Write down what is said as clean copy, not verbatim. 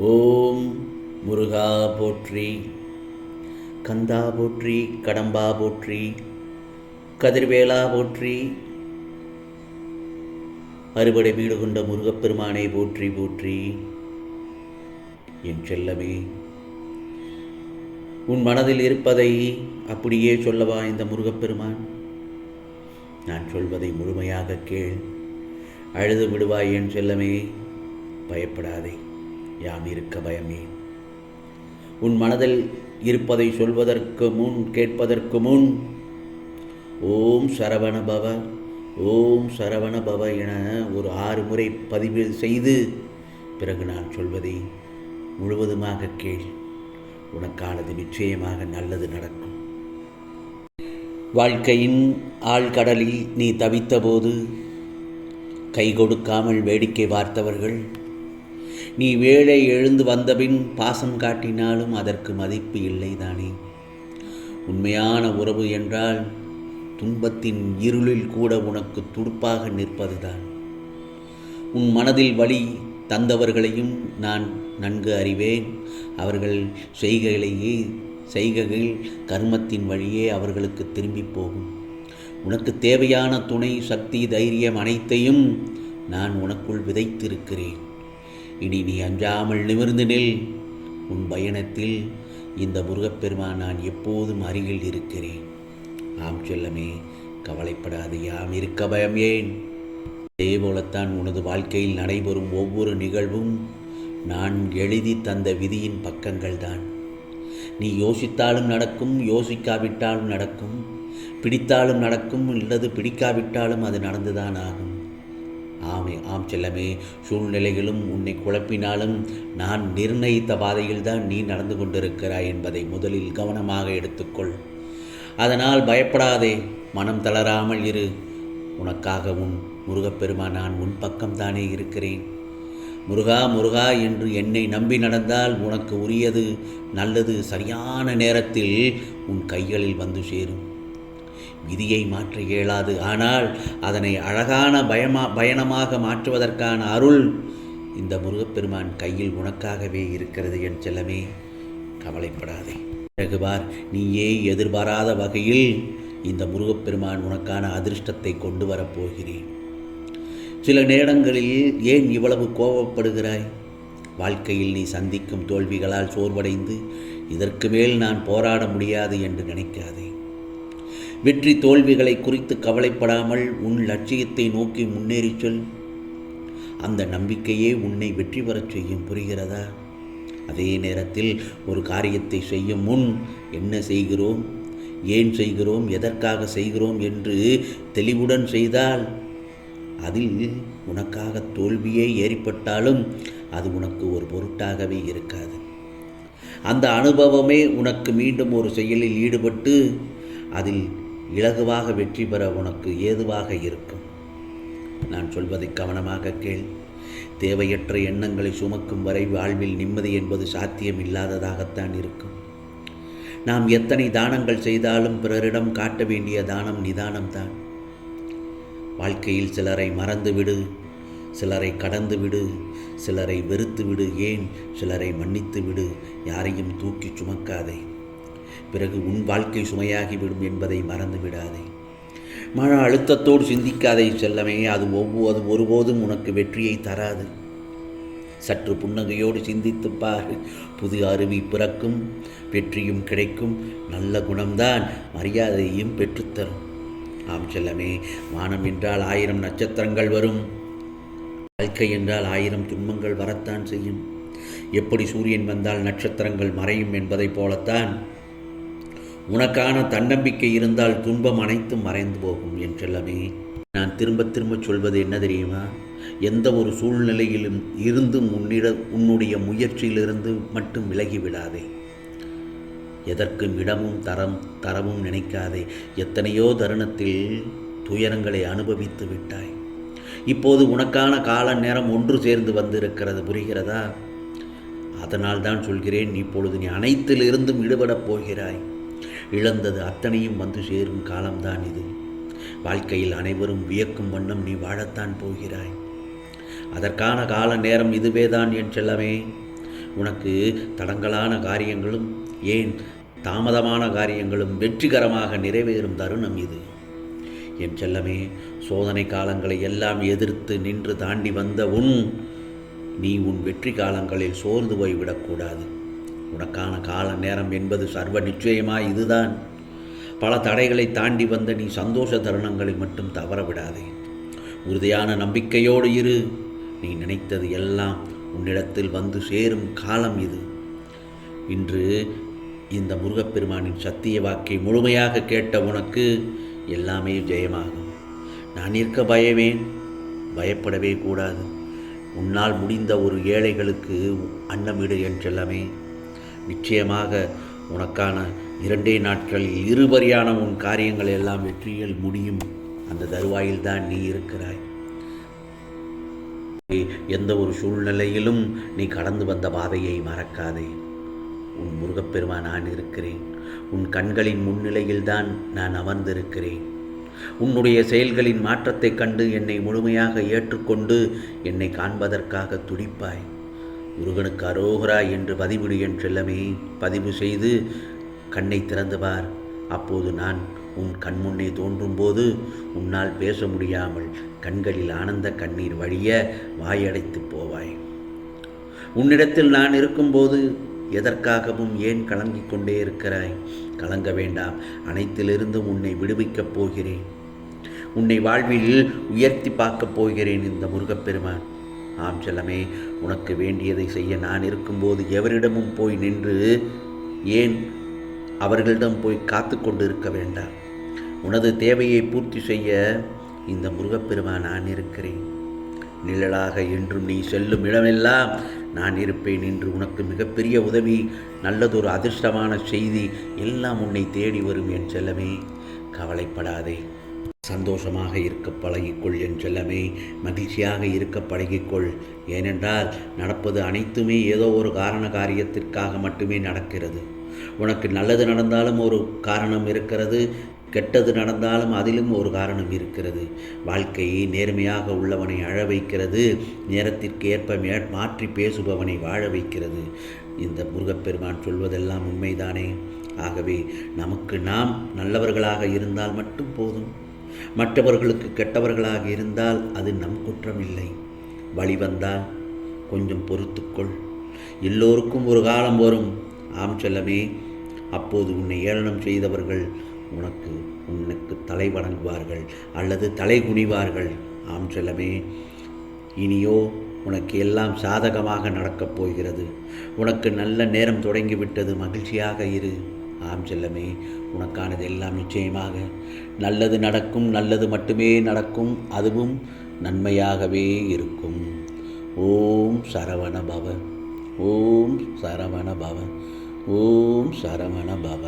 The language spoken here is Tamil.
ஓம் முருகா போற்றி, கந்தா போற்றி, கடம்பா போற்றி, கதிர்வேலா போற்றி, அறுபடை வீடு கொண்ட முருகப்பெருமானை போற்றி போற்றி. என் செல்லமே, உன் மனதில் இருப்பதை அப்படியே சொல்லவா இந்த முருகப்பெருமான்? நான் சொல்வதை முழுமையாக கேள், அழுது விடுவாய் என் செல்லமே. பயப்படாதே, யாம் இருக்க பயமே. உன் மனதில் இருப்பதை சொல்வதற்கு முன், கேட்பதற்கு முன், ஓம் சரவண பவ, ஓம் சரவண பவ என ஒரு 6 முறை பதிவு செய்து பிறகு நான் சொல்வதை முழுவதுமாக கேள். உனக்கானது நிச்சயமாக நல்லது நடக்கும். வாழ்க்கையின் ஆழ்கடலில் நீ தவித்தபோது கை கொடுக்காமல் வேடிக்கை பார்த்தவர்கள், நீ வேளை எழுந்து வந்தபின் பாசம் காட்டினாலும் அதற்கு மதிப்பு இல்லைதானே. உண்மையான உறவு என்றால் துன்பத்தின் இருளில் கூட உனக்கு துடுப்பாக நிற்பதுதான். உன் மனதில் வலி தந்தவர்களையும் நான் நன்கு அறிவேன். அவர்கள் செய்கைகள் கர்மத்தின் வழியே அவர்களுக்கு திரும்பி போகும். உனக்கு தேவையான துணை, சக்தி, தைரியம் அனைத்தையும் நான் உனக்குள் விதைத்திருக்கிறேன். இனி நீ அஞ்சாமல் நிமிர்ந்து நில். உன் பயணத்தில் இந்த முருகப்பெருமான் நான் எப்போதும் அருகில் இருக்கிறேன். ஆம் செல்லமே, கவலைப்படாது, யாம் இருக்க பயம் ஏன்? அதேபோலத்தான் உனது வாழ்க்கையில் நடைபெறும் ஒவ்வொரு நிகழ்வும் நான் எழுதி தந்த விதியின் பக்கங்கள்தான். நீ யோசித்தாலும் நடக்கும், யோசிக்காவிட்டாலும் நடக்கும், பிடித்தாலும் நடக்கும், இல்லது பிடிக்காவிட்டாலும் அது நடந்துதான் ஆகும். ஆம் செல்லமே, சூழ்நிலைகளும் உன்னை குழப்பினாலும் நான் நிர்ணயித்த பாதையில்தான் நீ நடந்து கொண்டிருக்கிறாய் என்பதை முதலில் கவனமாக எடுத்துக்கொள். அதனால் பயப்படாதே, மனம் தளராமல் இரு. உனக்காக உன் முருகப்பெருமான் நான் உன் பக்கம்தானே இருக்கிறேன். முருகா முருகா என்று என்னை நம்பி நடந்தால் உனக்கு உரியது நல்லது சரியான நேரத்தில் உன் கைகளில் வந்து சேரும். விதியை மாற்ற இயலாது, ஆனால் அதனை அழகான பயணமாக மாற்றுவதற்கான அருள் இந்த முருகப்பெருமான் கையில் உனக்காகவே இருக்கிறது என் செல்லமே. கவலைப்படாதே. பிறகு பார், நீயே எதிர்பாராத வகையில் இந்த முருகப்பெருமான் உனக்கான அதிர்ஷ்டத்தை கொண்டு வரப்போகிறேன். சில நேரங்களில் ஏன் இவ்வளவு கோபப்படுகிறாய்? வாழ்க்கையில் நீ சந்திக்கும் தோல்விகளால் சோர்வடைந்து இதற்கு மேல் நான் போராட முடியாது என்று நினைக்காதே. வெற்றி தோல்விகளை குறித்து கவலைப்படாமல் உன் லட்சியத்தை நோக்கி முன்னேறி சொல். அந்த நம்பிக்கையே உன்னை வெற்றி பெறச் செய்யும். புரிகிறதா? அதே நேரத்தில் ஒரு காரியத்தை செய்யும் முன் என்ன செய்கிறோம், ஏன் செய்கிறோம், எதற்காக செய்கிறோம் என்று தெளிவுடன் செய்தால் அதில் உனக்காக தோல்வியே ஏற்பட்டாலும் அது உனக்கு ஒரு பொருட்டாகவே இருக்காது. அந்த அனுபவமே உனக்கு மீண்டும் ஒரு செயலில் ஈடுபட்டு அதில் இலகுவாக வெற்றி பெற உனக்கு ஏதுவாக இருக்கும். நான் சொல்வதை கவனமாக கேள். தேவையற்ற எண்ணங்களை சுமக்கும் வரை வாழ்வில் நிம்மதி என்பது சாத்தியம் இல்லாததாகத்தான் இருக்கும். நாம் எத்தனை தானங்கள் செய்தாலும் பிறரிடம் காட்ட வேண்டிய தானம் நிதானம்தான். வாழ்க்கையில் சிலரை மறந்துவிடு, சிலரை கடந்து விடு, சிலரை வெறுத்து விடு, ஏன் சிலரை மன்னித்து விடு. யாரையும் தூக்கி சுமக்காதே. பிறகு உன் வாழ்க்கை சுமையாகிவிடும் என்பதை மறந்து விடாதே. மன அழுத்தத்தோடு சிந்திக்காதே செல்லமே. அது ஒருபோதும் உனக்கு வெற்றியை தராது. சற்று புன்னகையோடு சிந்தித்துப்பார். புது அருவி பிறக்கும், வெற்றியும் கிடைக்கும். நல்ல குணம்தான் மரியாதையையும் பெற்றுத்தரும். ஆம் செல்லமே, வானம் என்றால் 1000 நட்சத்திரங்கள் வரும். வாழ்க்கை என்றால் 1000 துன்பங்கள் வரத்தான் செய்யும். எப்படி சூரியன் வந்தால் நட்சத்திரங்கள் மறையும் என்பதைப் போலத்தான் உனக்கான தன்னம்பிக்கை இருந்தால் துன்பம் அனைத்தும் மறைந்து போகும் என் செல்லமே. நான் திரும்ப திரும்ப சொல்வது என்ன தெரியுமா? எந்த ஒரு சூழ்நிலையிலும் இருந்தும் உன்னுடைய முயற்சியிலிருந்து மட்டும் விலகிவிடாதே. எதற்கும் இடமும் தரமும் நினைக்காதே. எத்தனையோ தருணத்தில் துயரங்களை அனுபவித்து விட்டாய். இப்போது உனக்கான கால நேரம் ஒன்று சேர்ந்து வந்திருக்கிறது. புரிகிறதா? அதனால் தான் சொல்கிறேன், இப்பொழுது நீ அனைத்திலிருந்தும் விடுபடப் போகிறாய். இழந்தது அத்தனையும் வந்து சேரும் காலம்தான் இது. வாழ்க்கையில் அனைவரும் வியக்கும் வண்ணம் நீ வாழத்தான் போகிறாய். அதற்கான கால நேரம் இதுவேதான் என் செல்லமே. உனக்கு தடங்கலான காரியங்களும் ஏன் தாமதமான காரியங்களும் வெற்றிகரமாக நிறைவேறும் தருணம் இது. என் செல்லமே, சோதனை காலங்களை எல்லாம் எதிர்த்து நின்று தாண்டி வந்த நீ உன் வெற்றி காலங்களில் சோர்ந்து போய்விடக்கூடாது. உனக்கான கால நேரம் என்பது சர்வ நிச்சயமாய் இதுதான். பல தடைகளை தாண்டி வந்த நீ சந்தோஷ தருணங்களை மட்டும் தவறவிடாதே. உறுதியான நம்பிக்கையோடு இரு. நீ நினைத்தது எல்லாம் உன்னிடத்தில் வந்து சேரும் காலம் இது. இன்று இந்த முருகப்பெருமானின் சத்திய வாக்கை முழுமையாக கேட்ட உனக்கு எல்லாமே ஜெயமாகும். நான் இருக்க பயப்படவே கூடாது. உன்னால் முடிந்த ஒரு ஏழைகளுக்கு அன்னமிடு என் செல்லமே. நிச்சயமாக உனக்கான 2 நாட்களில் இருபரியான உன் காரியங்கள் எல்லாம் வெற்றியில் முடியும். அந்த தருவாயில் தான் நீ இருக்கிறாய். எந்த ஒரு சூழ்நிலையிலும் நீ கடந்து வந்த பாதையை மறக்காதே. உன் முருகப்பெருமான் நான் இருக்கிறேன். உன் கண்களின் முன்னிலையில்தான் நான் அமர்ந்திருக்கிறேன். உன்னுடைய செயல்களின் மாற்றத்தைக் கண்டு என்னை முழுமையாக ஏற்றுக்கொண்டு என்னை காண்பதற்காக துடிப்பாய். முருகனுக்கு அரோகரா என்று பதிவிடு என் செல்லமே. பதிவு செய்து கண்ணை திறந்து பார். அப்போது நான் உன் கண்முன்னே தோன்றும்போது உன்னால் பேச முடியாமல் கண்களில் ஆனந்த கண்ணீர் வழிய வாயடைத்து போவாய். உன்னிடத்தில் நான் இருக்கும்போது எதற்காகவும் ஏன் கலங்கிக் கொண்டே இருக்கிறாய்? கலங்க வேண்டாம். அனைத்திலிருந்தும் உன்னை விடுவிக்கப் போகிறேன். உன்னை வாழ்வில் உயர்த்தி பார்க்கப் போகிறேன் இந்த முருகப்பெருமான். ஆம் செல்லமே, உனக்கு வேண்டியதை செய்ய நான் இருக்கும்போது எவரிடமும் போய் நின்று ஏன் அவர்களிடம் போய் காத்து கொண்டு இருக்க வேண்டாம். உனது தேவையை பூர்த்தி செய்ய இந்த முருகப்பெருமான் நான் இருக்கிறேன். நிழலாக என்றும் நீ செல்லும் இடமெல்லாம் நான் இருப்பேன் என்று உனக்கு மிகப்பெரிய உதவி, நல்லதொரு அதிர்ஷ்டமான செய்தி எல்லாம் உன்னை தேடி வரும் என் செல்லமே. கவலைப்படாதே. சந்தோஷமாக இருக்க பழகிக்கொள் என் செல்லமே. மகிழ்ச்சியாக இருக்க பழகிக்கொள். ஏனென்றால் நடப்பது அனைத்துமே ஏதோ ஒரு காரியத்திற்காக மட்டுமே நடக்கிறது. உனக்கு நல்லது நடந்தாலும் ஒரு காரணம் இருக்கிறது, கெட்டது நடந்தாலும் அதிலும் ஒரு காரணம் இருக்கிறது. வாழ்க்கையை நேர்மையாக உள்ளவனை அழ வைக்கிறது, நேரத்திற்கு ஏற்ப மாற்றி பேசுபவனை வாழ வைக்கிறது. இந்த முருகப்பெருமான் சொல்வதெல்லாம் உண்மைதானே. ஆகவே நமக்கு நாம் நல்லவர்களாக இருந்தால் மட்டும் போதும். மற்றவர்களுக்கு கெட்டவர்களாக இருந்தால் அது நம் குற்றமில்லை. வழி வந்தால் கொஞ்சம் பொறுத்துக்கொள். எல்லோருக்கும் ஒரு காலம் வரும். ஆம் செல்லமே, அப்போது உன்னை ஏளனம் செய்தவர்கள் உனக்கு தலை வணங்குவார்கள் அல்லது தலை குனிவார்கள். ஆம் செல்லமே, இனியோ உனக்கு எல்லாம் சாதகமாக நடக்கப் போகிறது. உனக்கு நல்ல நேரம் தொடங்கிவிட்டது. மகிழ்ச்சியாக இரு. ஆம் செல்லமே, உனக்கானது எல்லாம் நிச்சயமாக நல்லது நடக்கும். நல்லது மட்டுமே நடக்கும். அதுவும் நன்மையாகவே இருக்கும். ஓம் சரவண பவ. ஓம் சரவண பவ. ஓம் சரவண பவ.